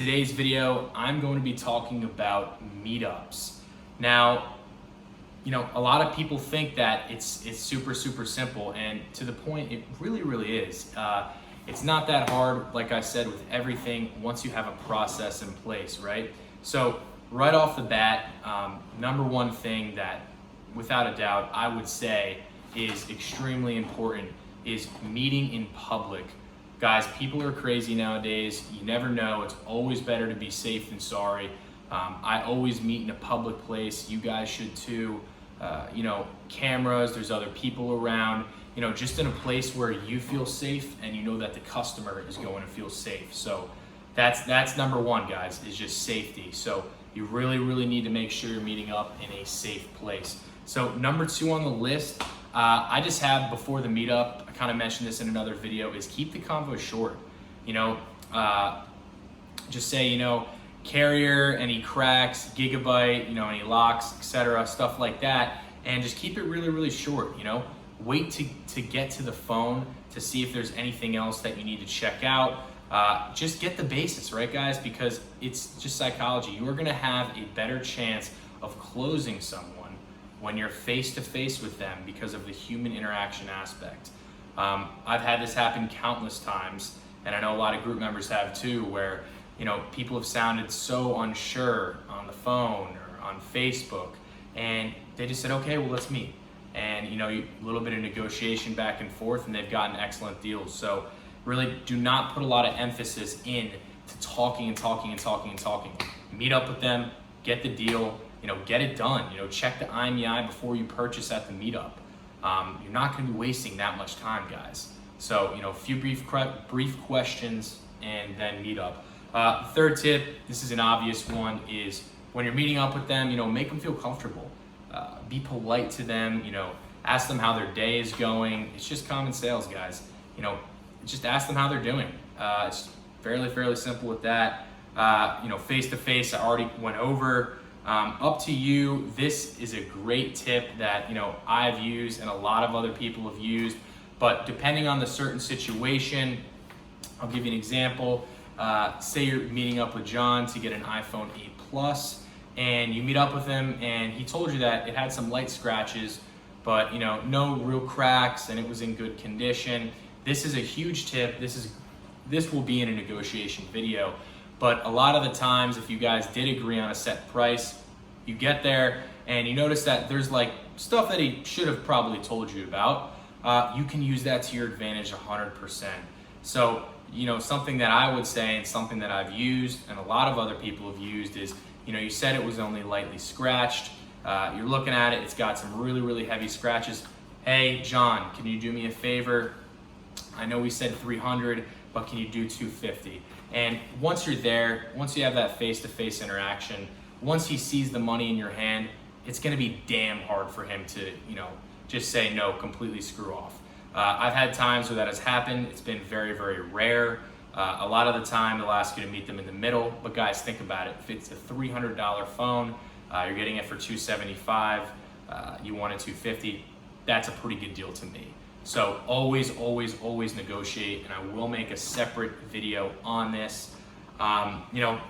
Today's video, I'm going to be talking about meetups. Now, a lot of people think that it's super simple, and to the point, it really is. It's not that hard, like I said, with everything once you have a process in place, right? So right off the bat, number one thing that, without a doubt, I would say is extremely important is meeting in public. Guys, people are crazy nowadays. You never know. It's always better to be safe than sorry. I always meet in a public place. You guys should too. Cameras, there's other people around, just in a place where you feel safe and you know that the customer is going to feel safe. So that's number one, guys, is just safety. So you really need to make sure you're meeting up in a safe place. So number two on the list, I just have before the meetup, I kind of mentioned this in another video, is keep the convo short. Just say, carrier, any cracks, gigabyte, any locks, etc., stuff like that, and just keep it really short. Wait to get to the phone to see if there's anything else that you need to check out. Just get the basics, right, guys? Because it's just psychology. You are going to have a better chance of closing someone when you're face to face with them because of the human interaction aspect. I've had this happen countless times, and I know a lot of group members have too, where people have sounded so unsure on the phone or on Facebook, and they just said, okay, well, let's meet. And a little bit of negotiation back and forth, and they've gotten excellent deals. So really do not put a lot of emphasis in to talking. Meet up with them, get the deal, get it done. Check the IMEI before you purchase at the meetup. You're not going to be wasting that much time, guys. So, a few brief questions and then meet up. Third tip, this is an obvious one, is when you're meeting up with them, make them feel comfortable. Be polite to them, ask them how their day is going. It's just common sales, guys. Just ask them how they're doing. It's fairly simple with that. Face to face, I already went over. Up to you. This is a great tip that I've used and a lot of other people have used, but depending on the certain situation, I'll give you an example. Say you're meeting up with John to get an iPhone 8 Plus, and you meet up with him and he told you that it had some light scratches, but no real cracks and it was in good condition. This is a huge tip. This will be in a negotiation video. But a lot of the times, if you guys did agree on a set price, you get there and you notice that there's like stuff that he should have probably told you about. You can use that to your advantage 100%. So, something that I would say and something that I've used and a lot of other people have used is, you said it was only lightly scratched. You're looking at it, it's got some really heavy scratches. Hey, John, can you do me a favor? I know we said 300, but can you do 250? And once you're there, once you have that face-to-face interaction, once he sees the money in your hand, it's gonna be damn hard for him to, just say no, completely screw off. I've had times where that has happened. It's been very rare. A lot of the time, they'll ask you to meet them in the middle. But guys, think about it. If it's a $300 phone, you're getting it for $275, you want it $250, that's a pretty good deal to me. So always negotiate, and I will make a separate video on this.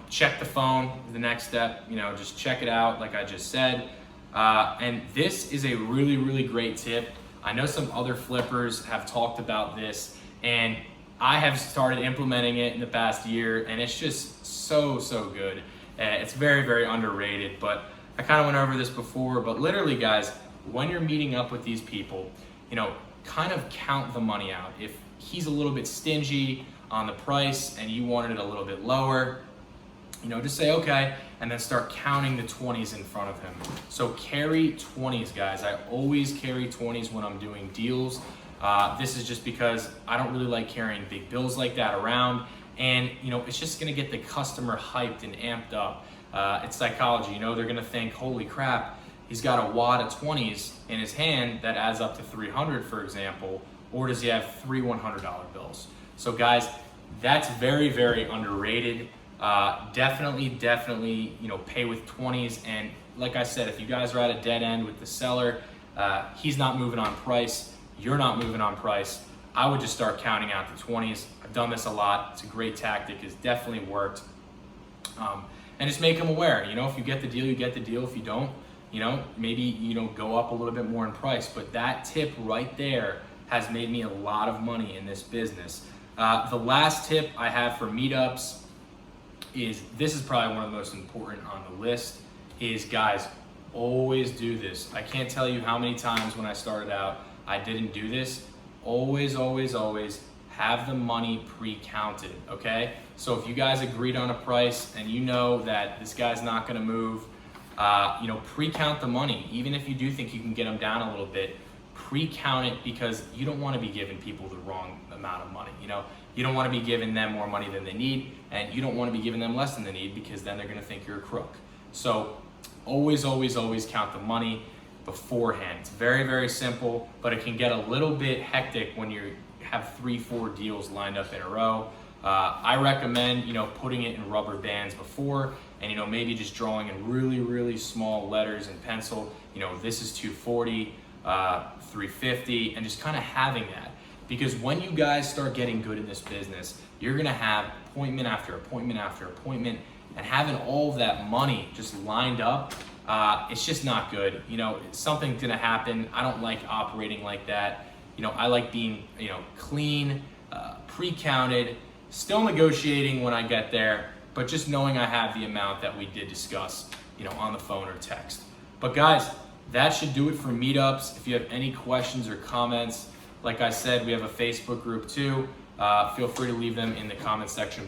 Check the phone, the next step, just check it out like I just said. And this is a really great tip. I know some other flippers have talked about this, and I have started implementing it in the past year, and it's just so good. It's very underrated, but I kind of went over this before, but literally, guys, when you're meeting up with these people, kind of count the money out. If he's a little bit stingy on the price and you wanted it a little bit lower, just say okay, and then start counting the 20s in front of him. So carry 20s, guys. I always carry 20s when I'm doing deals. This is just because I don't really like carrying big bills like that around, and it's just gonna get the customer hyped and amped up. It's psychology. They're gonna think, holy crap, he's got a wad of 20s in his hand that adds up to 300, for example, or does he have three $100 bills? So guys, that's very underrated. Definitely, pay with 20s. And like I said, if you guys are at a dead end with the seller, he's not moving on price, you're not moving on price, I would just start counting out the 20s. I've done this a lot. It's a great tactic. It's definitely worked. And just make them aware. You know, if you get the deal, you get the deal. If you don't, you know, maybe, you know, go up a little bit more in price. But that tip right there has made me a lot of money in this business. The last tip I have for meetups is, this is probably one of the most important on the list, is guys, always do this. I can't tell you how many times when I started out, I didn't do this. Always, always, always have the money pre-counted, okay? So if you guys agreed on a price and you know that this guy's not gonna move, you know, pre-count the money. Even if you do think you can get them down a little bit, pre-count it, because you don't wanna be giving people the wrong amount of money, you know? You don't wanna be giving them more money than they need, and you don't wanna be giving them less than they need, because then they're gonna think you're a crook. So always, always, always count the money beforehand. It's very, very simple, but it can get a little bit hectic when you have 3-4 deals lined up in a row. I recommend, you know, putting it in rubber bands before, and, you know, maybe just drawing in really, really small letters in pencil. You know, this is 240, 350, and just kind of having that. Because when you guys start getting good in this business, you're gonna have appointment after appointment after appointment, and having all of that money just lined up, it's just not good. You know, something's gonna happen. I don't like operating like that. You know, I like being, you know, clean, pre-counted, still negotiating when I get there, but just knowing I have the amount that we did discuss, you know, on the phone or text. But guys, that should do it for meetups. If you have any questions or comments, like I said, we have a Facebook group too. Feel free to leave them in the comment section